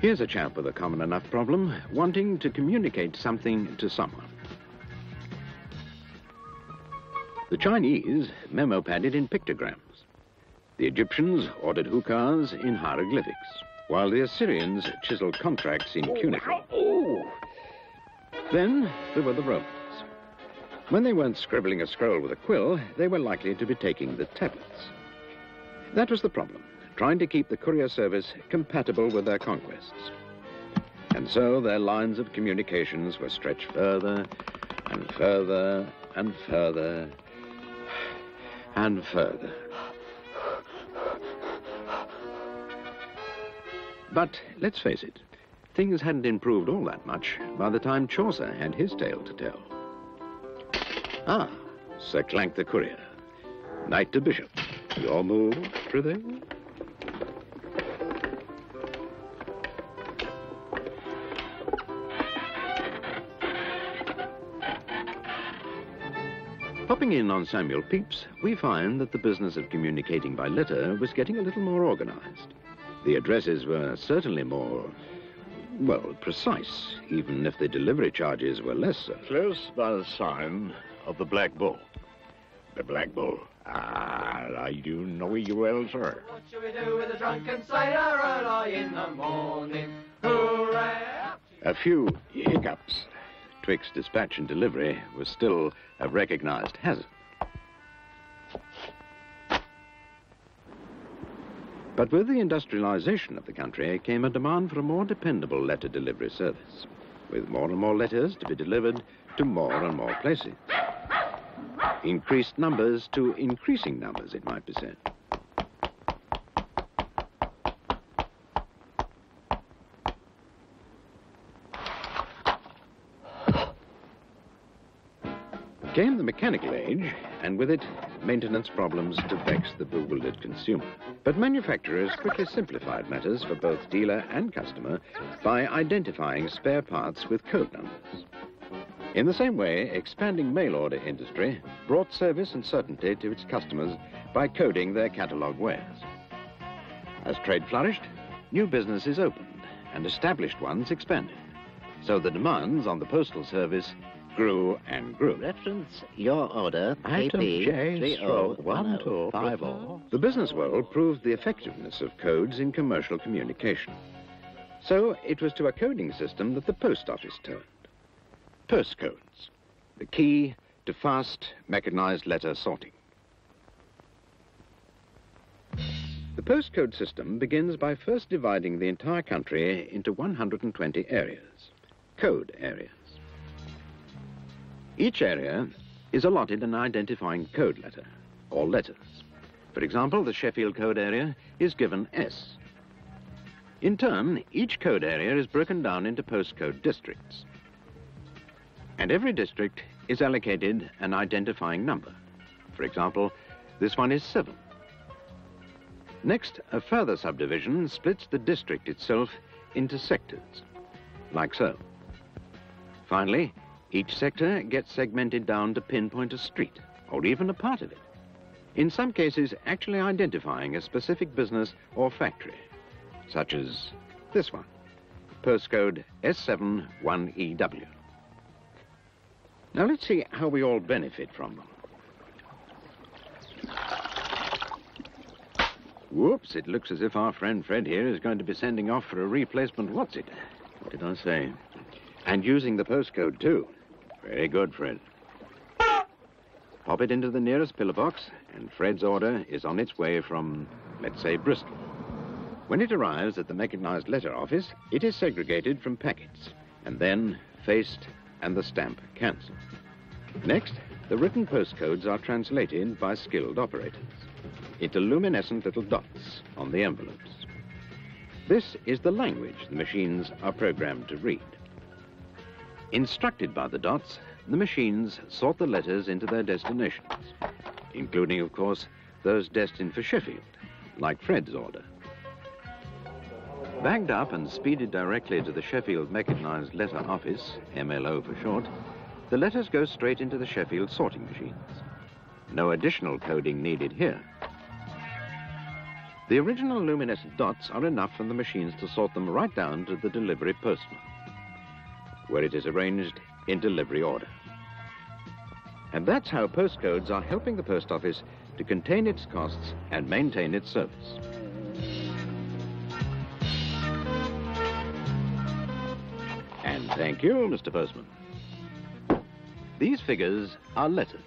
Here's a chap with a common enough problem, wanting to communicate something to someone. The Chinese memo-padded in pictograms. The Egyptians ordered hookahs in hieroglyphics, while the Assyrians chiseled contracts in cuneiform. Then there were the Romans. When they weren't scribbling a scroll with a quill, they were likely to be taking the tablets. That was the problem, trying to keep the courier service compatible with their conquests. And so their lines of communications were stretched further and further and further and further. But let's face it, things hadn't improved all that much by the time Chaucer had his tale to tell. Ah, Sir Clank the courier, knight to bishop, your move, prithee? Popping in on Samuel Pepys, we find that the business of communicating by letter was getting a little more organized. The addresses were certainly more, well, precise, even if the delivery charges were less so. Close by the sign of the Black Bull. The Black Bull. Ah, I do know you well, sir. What shall we do with a drunken sailor early in the morning? Hooray! A few hiccups twixt dispatch and delivery was still a recognized hazard. But with the industrialization of the country came a demand for a more dependable letter delivery service, with more and more letters to be delivered to more and more places. Increased numbers to increasing numbers, it might be said. Came the mechanical age, and with it, maintenance problems to vex the bewildered consumer. But manufacturers quickly simplified matters for both dealer and customer by identifying spare parts with code numbers. In the same way, expanding mail order industry brought service and certainty to its customers by coding their catalogue wares. As trade flourished, new businesses opened and established ones expanded. So the demands on the postal service grew and grew. Reference your order, Item J, KP 1250. The business world proved the effectiveness of codes in commercial communication. So it was to a coding system that the post office turned. Postcodes, the key to fast, mechanized letter sorting. The postcode system begins by first dividing the entire country into 120 areas, code areas. Each area is allotted an identifying code letter, or letters. For example, the Sheffield code area is given S. In turn, each code area is broken down into postcode districts. And every district is allocated an identifying number. For example, this one is 7. Next, a further subdivision splits the district itself into sectors, like so. Finally, each sector gets segmented down to pinpoint a street, or even a part of it. In some cases, actually identifying a specific business or factory, such as this one, postcode S71EW. Now let's see how we all benefit from them. Whoops, it looks as if our friend Fred here is going to be sending off for a replacement What did I say? And using the postcode too. Very good, Fred. Pop it into the nearest pillar box, and Fred's order is on its way from, let's say, Bristol. When it arrives at the mechanized letter office, it is segregated from packets, and then faced and the stamp cancelled. Next, the written postcodes are translated by skilled operators into luminescent little dots on the envelopes. This is the language the machines are programmed to read. Instructed by the dots, the machines sort the letters into their destinations, including, of course, those destined for Sheffield, like Fred's order. Bagged up and speeded directly to the Sheffield Mechanized Letter Office, MLO for short, the letters go straight into the Sheffield sorting machines. No additional coding needed here. The original luminescent dots are enough for the machines to sort them right down to the delivery postman, where it is arranged in delivery order. And that's how postcodes are helping the post office to contain its costs and maintain its service. And thank you, Mr. Postman. These figures are letters,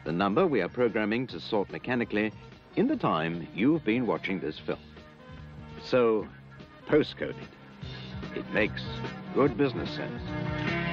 the number we are programming to sort mechanically in the time you've been watching this film. So, postcode it. It makes good business sense.